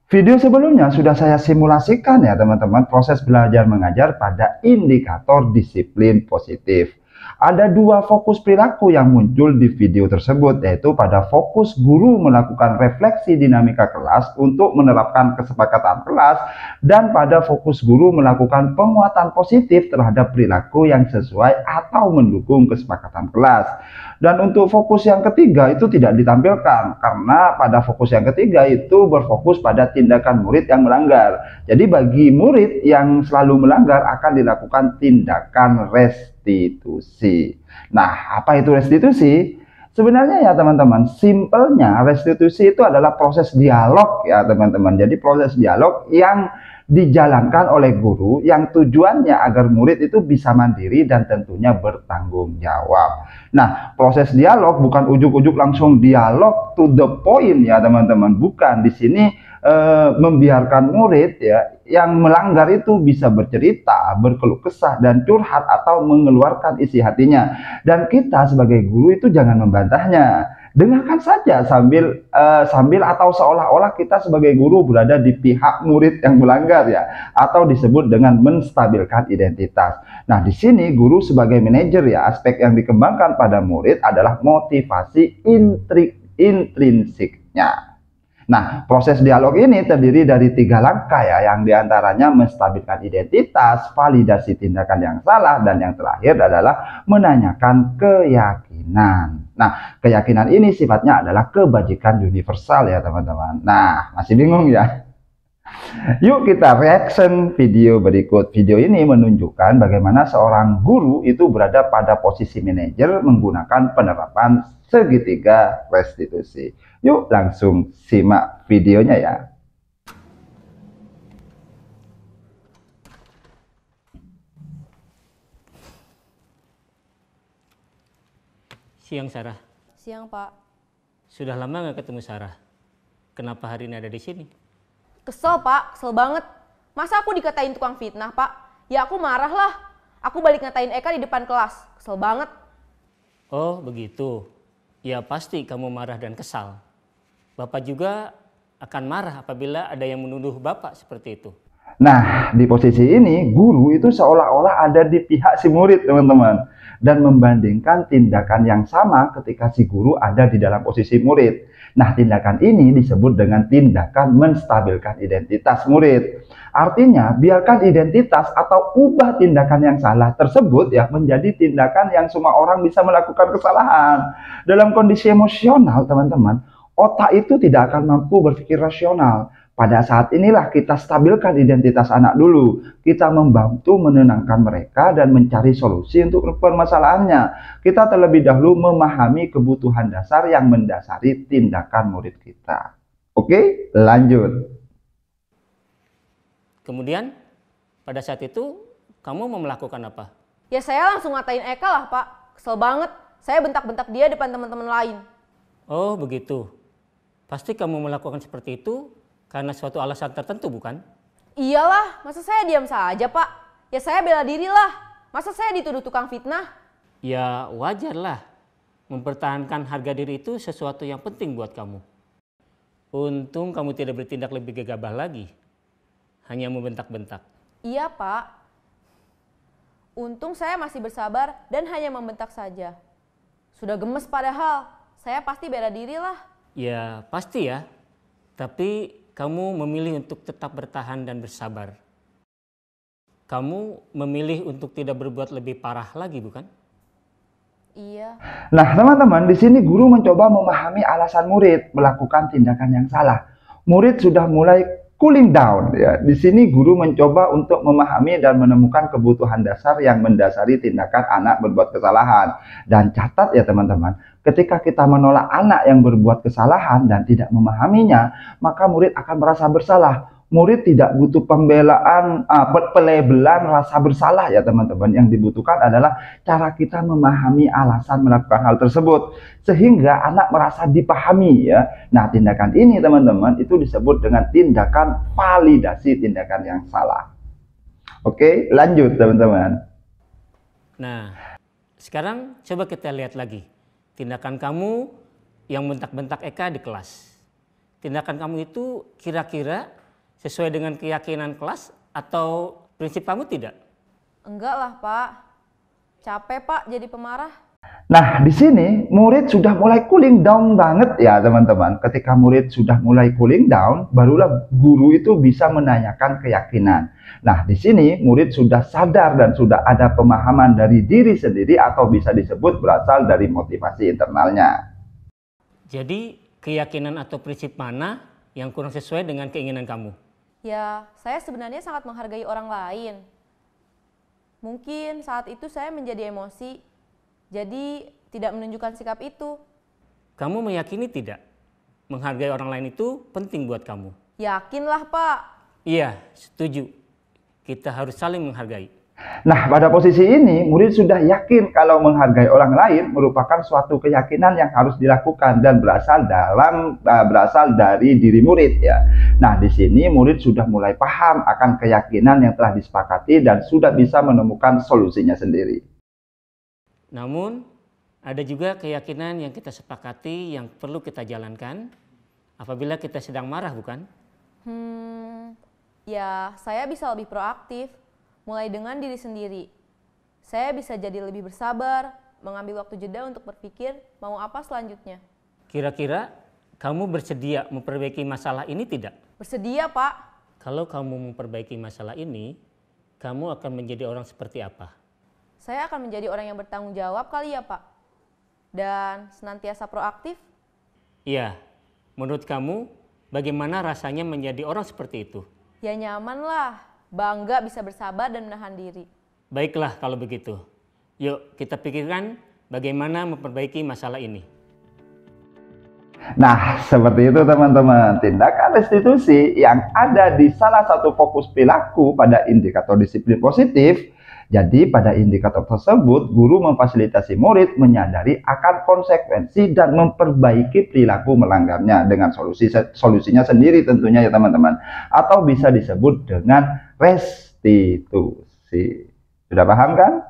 Video sebelumnya sudah saya simulasikan ya teman-teman proses belajar mengajar pada indikator disiplin positif. Ada dua fokus perilaku yang muncul di video tersebut, yaitu pada fokus guru melakukan refleksi dinamika kelas untuk menerapkan kesepakatan kelas, dan pada fokus guru melakukan penguatan positif terhadap perilaku yang sesuai atau mendukung kesepakatan kelas. Dan untuk fokus yang ketiga itu tidak ditampilkan, karena pada fokus yang ketiga itu berfokus pada tindakan murid yang melanggar. Jadi bagi murid yang selalu melanggar akan dilakukan tindakan restitusi. Nah, apa itu restitusi? Sebenarnya ya teman-teman, simpelnya restitusi itu adalah proses dialog ya teman-teman. Jadi proses dialog yang dijalankan oleh guru yang tujuannya agar murid itu bisa mandiri dan tentunya bertanggung jawab. Nah, proses dialog bukan ujuk-ujuk langsung dialog to the point ya teman-teman. Bukan, di sini membiarkan murid ya yang melanggar itu bisa bercerita, berkeluh kesah dan curhat atau mengeluarkan isi hatinya. Dan kita sebagai guru itu jangan membantahnya. Dengarkan saja sambil atau seolah-olah kita sebagai guru berada di pihak murid yang melanggar ya, atau disebut dengan menstabilkan identitas. Nah, di sini guru sebagai manajer ya, aspek yang dikembangkan pada murid adalah motivasi intrinsiknya. Nah, proses dialog ini terdiri dari 3 langkah ya, yang diantaranya menstabilkan identitas, validasi tindakan yang salah, dan yang terakhir adalah menanyakan keyakinan. Nah, keyakinan ini sifatnya adalah kebajikan universal ya teman-teman. Nah, masih bingung ya? Yuk kita reaction video berikut. Video ini menunjukkan bagaimana seorang guru itu berada pada posisi manajer menggunakan penerapan segitiga restitusi. Yuk langsung simak videonya ya. Siang, Sarah. Siang, Pak. Sudah lama nggak ketemu Sarah. Kenapa hari ini ada di sini? Kesel, Pak. Kesel banget. Masa aku dikatain tukang fitnah, Pak? Ya aku marah lah. Aku balik ngatain Eka di depan kelas. Kesel banget. Oh, begitu. Ya pasti kamu marah dan kesal. Bapak juga akan marah apabila ada yang menuduh Bapak seperti itu. Nah, di posisi ini, guru itu seolah-olah ada di pihak si murid, teman-teman. Dan membandingkan tindakan yang sama ketika si guru ada di dalam posisi murid. Nah, tindakan ini disebut dengan tindakan menstabilkan identitas murid. Artinya, biarkan identitas atau ubah tindakan yang salah tersebut ya menjadi tindakan yang semua orang bisa melakukan kesalahan. Dalam kondisi emosional, teman-teman, otak itu tidak akan mampu berpikir rasional. Pada saat inilah kita stabilkan identitas anak dulu. Kita membantu menenangkan mereka dan mencari solusi untuk permasalahannya. Kita terlebih dahulu memahami kebutuhan dasar yang mendasari tindakan murid kita. Oke, lanjut. Kemudian, pada saat itu, kamu mau melakukan apa? Ya saya langsung ngatain Eka lah, Pak. Kesel banget. Saya bentak-bentak dia depan teman-teman lain. Oh, begitu. Pasti kamu melakukan seperti itu karena suatu alasan tertentu, bukan? Iyalah, masa saya diam saja, Pak? Ya saya bela diri lah. Masa saya dituduh tukang fitnah? Ya wajarlah. Mempertahankan harga diri itu sesuatu yang penting buat kamu. Untung kamu tidak bertindak lebih gegabah lagi. Hanya membentak-bentak. Iya, Pak. Untung saya masih bersabar dan hanya membentak saja. Sudah gemes padahal. Saya pasti bela diri lah. Ya pasti ya. Tapi kamu memilih untuk tetap bertahan dan bersabar. Kamu memilih untuk tidak berbuat lebih parah lagi, bukan? Iya. Nah, teman-teman, di sini guru mencoba memahami alasan murid melakukan tindakan yang salah. Murid sudah mulai cooling down ya. Di sini guru mencoba untuk memahami dan menemukan kebutuhan dasar yang mendasari tindakan anak berbuat kesalahan. Dan catat ya teman-teman, ketika kita menolak anak yang berbuat kesalahan dan tidak memahaminya, maka murid akan merasa bersalah. Murid tidak butuh pembelaan, pelebelan rasa bersalah ya teman-teman. Yang dibutuhkan adalah cara kita memahami alasan melakukan hal tersebut. Sehingga anak merasa dipahami ya. Nah, tindakan ini teman-teman itu disebut dengan tindakan validasi tindakan yang salah. Oke, lanjut teman-teman. Nah, sekarang coba kita lihat lagi. Tindakan kamu yang bentak-bentak Eka di kelas. Tindakan kamu itu kira-kira sesuai dengan keyakinan kelas atau prinsip kamu tidak? Enggak lah, Pak. Capek, Pak, jadi pemarah. Nah, di sini murid sudah mulai cooling down banget ya teman-teman. Ketika murid sudah mulai cooling down, barulah guru itu bisa menanyakan keyakinan. Nah, di sini murid sudah sadar dan sudah ada pemahaman dari diri sendiri atau bisa disebut berasal dari motivasi internalnya. Jadi, keyakinan atau prinsip mana yang kurang sesuai dengan keinginan kamu? Ya, saya sebenarnya sangat menghargai orang lain. Mungkin saat itu saya menjadi emosi, jadi tidak menunjukkan sikap itu. Kamu meyakini tidak? Menghargai orang lain itu penting buat kamu. Yakinlah, Pak. Iya, setuju. Kita harus saling menghargai. Nah, pada posisi ini, murid sudah yakin kalau menghargai orang lain merupakan suatu keyakinan yang harus dilakukan dan berasal dari diri murid ya. Nah, di sini murid sudah mulai paham akan keyakinan yang telah disepakati dan sudah bisa menemukan solusinya sendiri. Namun, ada juga keyakinan yang kita sepakati yang perlu kita jalankan apabila kita sedang marah, bukan? Ya, saya bisa lebih proaktif. Mulai dengan diri sendiri. Saya bisa jadi lebih bersabar, mengambil waktu jeda untuk berpikir mau apa selanjutnya. Kira-kira kamu bersedia memperbaiki masalah ini tidak? Bersedia, Pak. Kalau kamu memperbaiki masalah ini, kamu akan menjadi orang seperti apa? Saya akan menjadi orang yang bertanggung jawab kali ya, Pak. Dan senantiasa proaktif. Iya, menurut kamu bagaimana rasanya menjadi orang seperti itu? Ya nyaman lah. Bangga bisa bersabar dan menahan diri. Baiklah kalau begitu. Yuk kita pikirkan bagaimana memperbaiki masalah ini. Nah, seperti itu teman-teman. Tindakan restitusi yang ada di salah satu fokus perilaku pada indikator disiplin positif. Jadi pada indikator tersebut, guru memfasilitasi murid menyadari akan konsekuensi dan memperbaiki perilaku melanggarnya dengan solusinya sendiri tentunya ya teman-teman. Atau bisa disebut dengan restitusi. Sudah paham kan?